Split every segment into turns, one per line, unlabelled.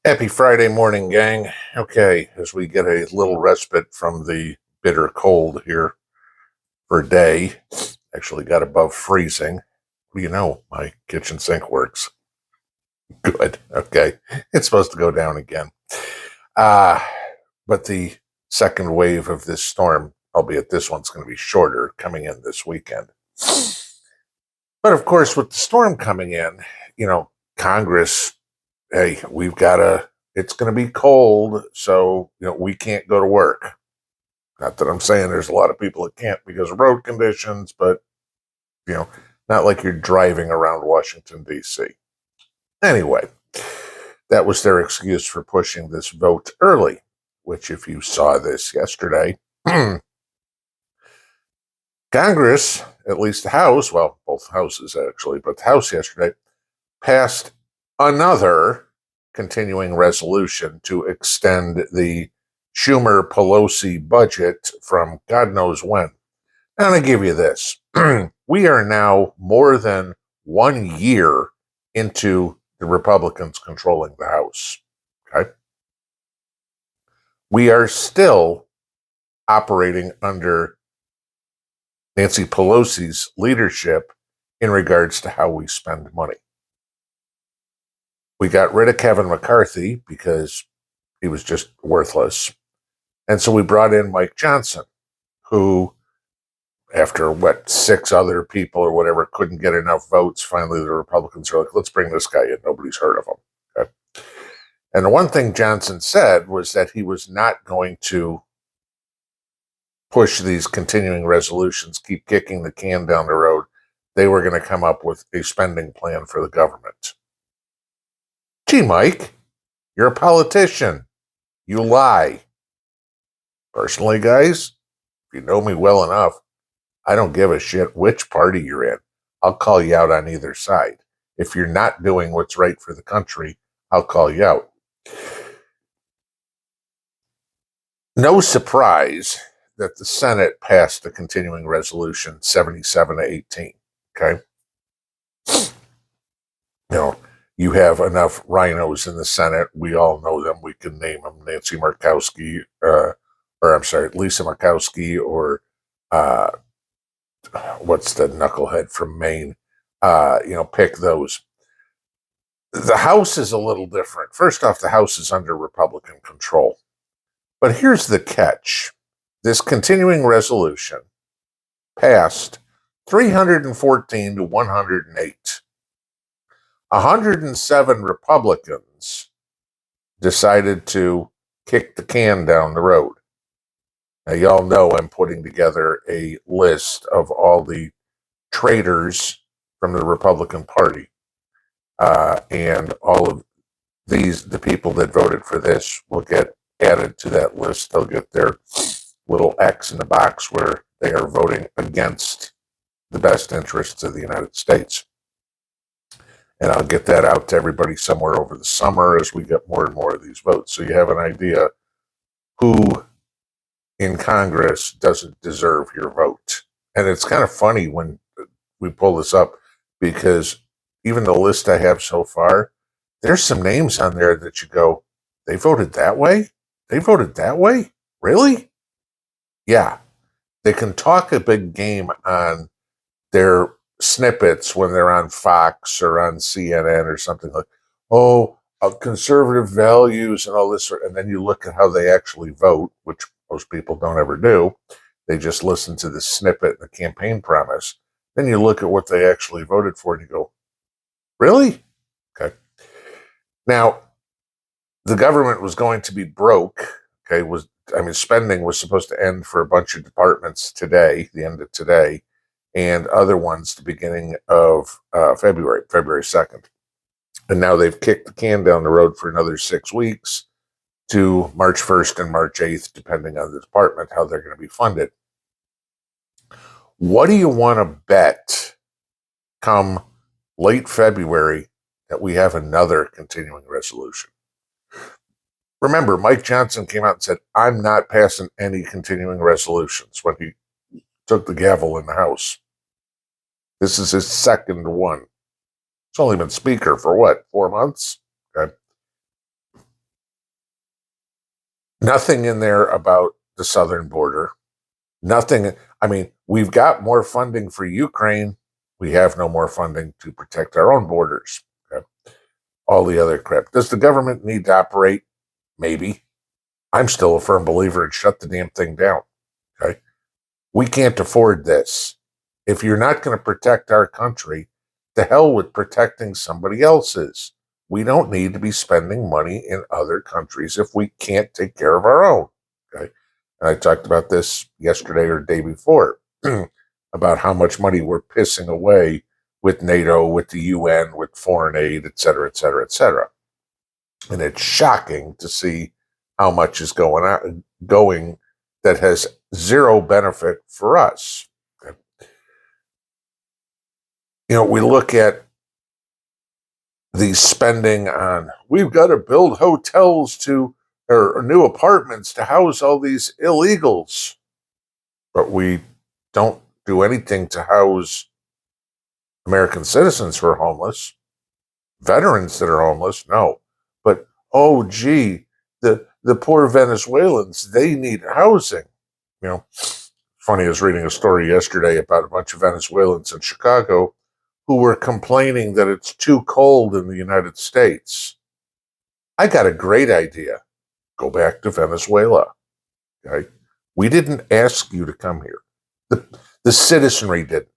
Happy Friday morning, gang. Okay, as we get a little respite from the bitter cold here for a day, actually got above freezing. What do you know? My kitchen sink works. Good. Okay. It's supposed to go down again. Uh, but the second wave of this storm, albeit this one's going to be shorter, coming in this weekend. But of course, with the storm coming in, Congress, hey, it's going to be cold, so, we can't go to work. Not that I'm saying there's a lot of people that can't because of road conditions, but, not like you're driving around Washington, D.C. Anyway, that was their excuse for pushing this vote early, which if you saw this yesterday, Congress, at least the House, well, both houses actually, but the House yesterday, passed another continuing resolution to extend the Schumer-Pelosi budget from God knows when. And I give you this. We are now more than 1 year into the Republicans controlling the House. Okay? We are still operating under Nancy Pelosi's leadership in regards to how we spend money. We got rid of Kevin McCarthy because he was just worthless. And so we brought in Mike Johnson, who, after 6 other people or whatever couldn't get enough votes, finally the Republicans are like, let's bring this guy in. Nobody's heard of him. Okay? And the one thing Johnson said was that he was not going to push these continuing resolutions, keep kicking the can down the road. They were going to come up with a spending plan for the government. Gee, Mike, you're a politician. You lie. Personally, guys, if you know me well enough, I don't give a shit which party you're in. I'll call you out on either side. If you're not doing what's right for the country, I'll call you out. No surprise that the Senate passed the continuing resolution 77-18. Okay? You have enough rhinos in the Senate. We all know them. We can name them. Lisa Murkowski, or what's the knucklehead from Maine? Pick those. The House is a little different. First off, the House is under Republican control. But here's the catch. This continuing resolution passed 314 to 108. 107 Republicans decided to kick the can down the road. Now, y'all know I'm putting together a list of all the traitors from the Republican Party. And all of the people that voted for this will get added to that list. They'll get their little X in the box where they are voting against the best interests of the United States. And I'll get that out to everybody somewhere over the summer as we get more and more of these votes. So you have an idea who in Congress doesn't deserve your vote. And it's kind of funny when we pull this up because even the list I have so far, there's some names on there that you go, they voted that way? They voted that way? Really? Yeah. They can talk a big game on their snippets when they're on Fox or on CNN or something like, conservative values and all this. And then you look at how they actually vote, which most people don't ever do. They just listen to the snippet, the campaign promise. Then you look at what they actually voted for and you go, really? Okay. Now, the government was going to be broke. Okay. Spending was supposed to end for a bunch of departments today, the end of today, and other ones the beginning of February 2nd. And now they've kicked the can down the road for another 6 weeks to March 1st and March 8th, depending on the department, how they're going to be funded. What do you want to bet come late February that we have another continuing resolution? Remember, Mike Johnson came out and said, I'm not passing any continuing resolutions when he took the gavel in the House. This is his second one. He's only been Speaker for 4 months? Okay. Nothing in there about the southern border. Nothing. I mean, we've got more funding for Ukraine. We have no more funding to protect our own borders. Okay? All the other crap. Does the government need to operate? Maybe. I'm still a firm believer in shut the damn thing down. Okay. We can't afford this. If you're not going to protect our country, the hell with protecting somebody else's. We don't need to be spending money in other countries if we can't take care of our own. Okay. And I talked about this yesterday or the day before about how much money we're pissing away with NATO, with the UN, with foreign aid, et cetera, et cetera, et cetera. And it's shocking to see how much is going that has zero benefit for us. Okay. We look at the spending on, we've got to build hotels or new apartments to house all these illegals, but we don't do anything to house American citizens who are homeless, veterans that are homeless. No, but oh gee, the poor Venezuelans, they need housing. Funny, I was reading a story yesterday about a bunch of Venezuelans in Chicago who were complaining that it's too cold in the United States. I got a great idea. Go back to Venezuela. Okay? We didn't ask you to come here. The citizenry didn't.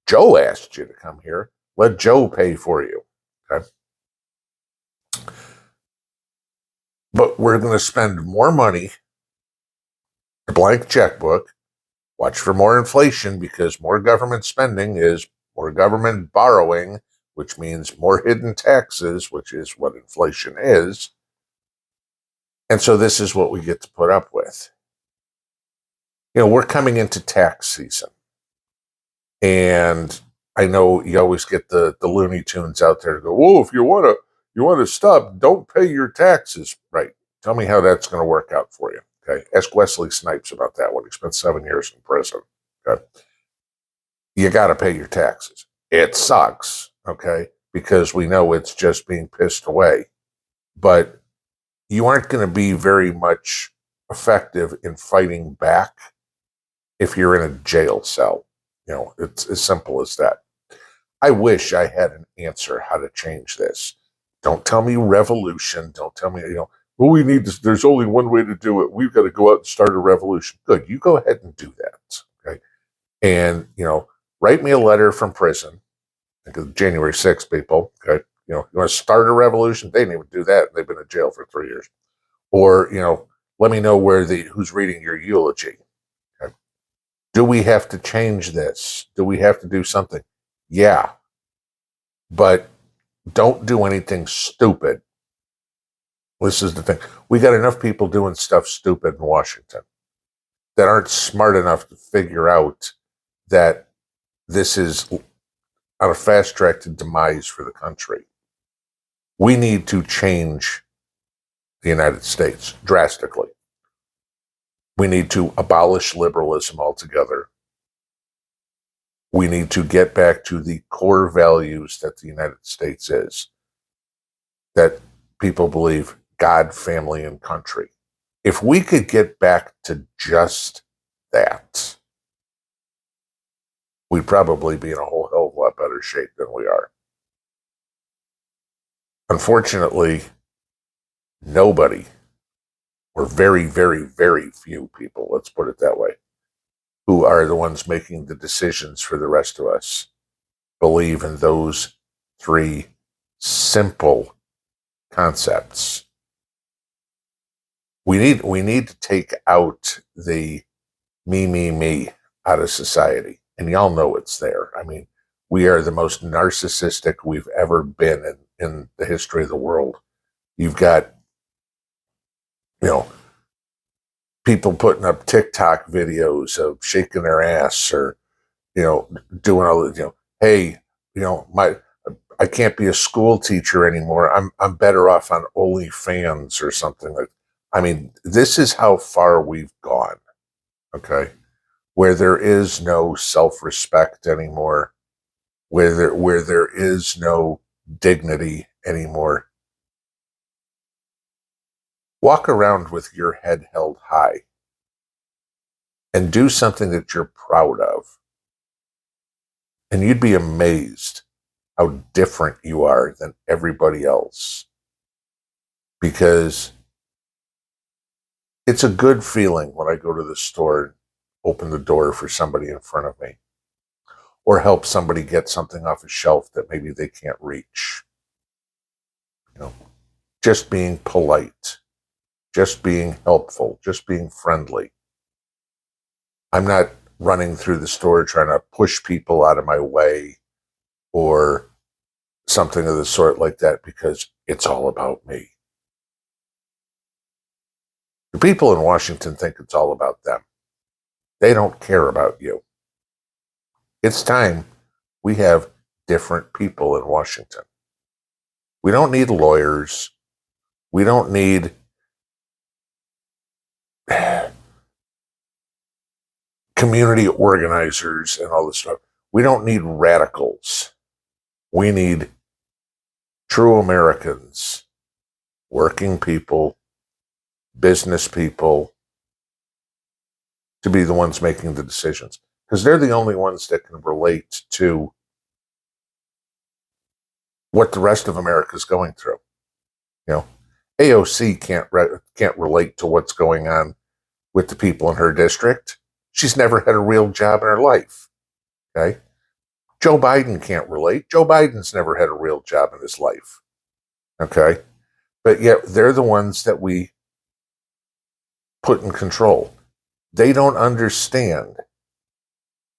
Joe asked you to come here. Let Joe pay for you. Okay? But we're going to spend more money, a blank checkbook, watch for more inflation because more government spending is more government borrowing, which means more hidden taxes, which is what inflation is. And so this is what we get to put up with. We're coming into tax season. And I know you always get the Looney Tunes out there to go, whoa, if you want to stop, don't pay your taxes. Right. Tell me how that's going to work out for you. Okay. Ask Wesley Snipes about that one. He spent 7 years in prison. Okay. You got to pay your taxes. It sucks. Okay. Because we know it's just being pissed away. But you aren't going to be very much effective in fighting back if you're in a jail cell. It's as simple as that. I wish I had an answer how to change this. Don't tell me revolution. Don't tell me, well, we need this. There's only one way to do it. We've got to go out and start a revolution. Good. You go ahead and do that. Okay. And, write me a letter from prison. Think of January 6th, people. Okay. You want to start a revolution? They didn't even do that. They've been in jail for 3 years. Or, let me know who's reading your eulogy. Okay. Do we have to change this? Do we have to do something? Yeah. But don't do anything stupid. This is the thing. We got enough people doing stuff stupid in Washington that aren't smart enough to figure out that this is on a fast track to demise for the country. We need to change the United States drastically. We need to abolish liberalism altogether. We need to get back to the core values that the United States is. That people believe God, family, and country. If we could get back to just that, we'd probably be in a whole hell of a lot better shape than we are. Unfortunately, nobody, or very, very, very few people, let's put it that way, who are the ones making the decisions for the rest of us, believe in those three simple concepts. We need to take out the me out of society. And y'all know it's there. I mean, we are the most narcissistic we've ever been in the history of the world. You've got, people putting up TikTok videos of shaking their ass or, doing all the, hey, I can't be a school teacher anymore. I'm better off on OnlyFans or something like. I mean, this is how far we've gone. Okay, where there is no self-respect anymore, where there is no dignity anymore. Walk around with your head held high and do something that you're proud of. And you'd be amazed how different you are than everybody else. Because it's a good feeling when I go to the store, open the door for somebody in front of me, or help somebody get something off a shelf that maybe they can't reach. Just being polite, just being helpful, just being friendly. I'm not running through the store trying to push people out of my way or something of the sort like that, because it's all about me. The people in Washington think it's all about them. They don't care about you. It's time we have different people in Washington. We don't need lawyers. We don't need community organizers and all this stuff. We don't need radicals. We need true Americans, working people, business people, to be the ones making the decisions, because they're the only ones that can relate to what the rest of America is going through. AOC can't relate to what's going on with the people in her district. She's never had a real job in her life. Okay, Joe Biden can't relate. Joe Biden's never had a real job in his life. Okay, but yet they're the ones that we put in control. They don't understand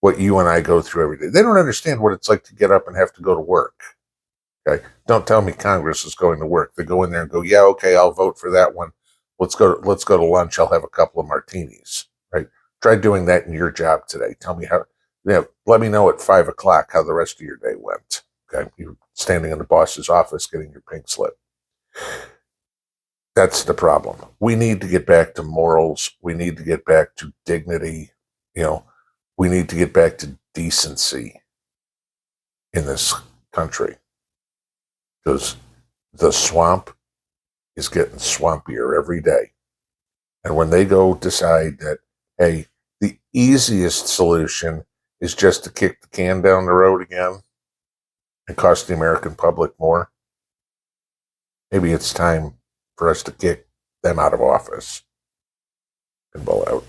what you and I go through every day. They don't understand what it's like to get up and have to go to work. Okay, don't tell me Congress is going to work. They go in there and go, yeah, okay, I'll vote for that one. Let's go to lunch. I'll have a couple of martinis. Right? Try doing that in your job today. Tell me how. Let me know at 5:00 how the rest of your day went. Okay, you're standing in the boss's office getting your pink slip. That's the problem. We need to get back to morals. We need to get back to dignity. We need to get back to decency in this country, because the swamp is getting swampier every day. And when they go decide that, hey, the easiest solution is just to kick the can down the road again and cost the American public more, maybe it's time for us to kick them out of office. Pinball out.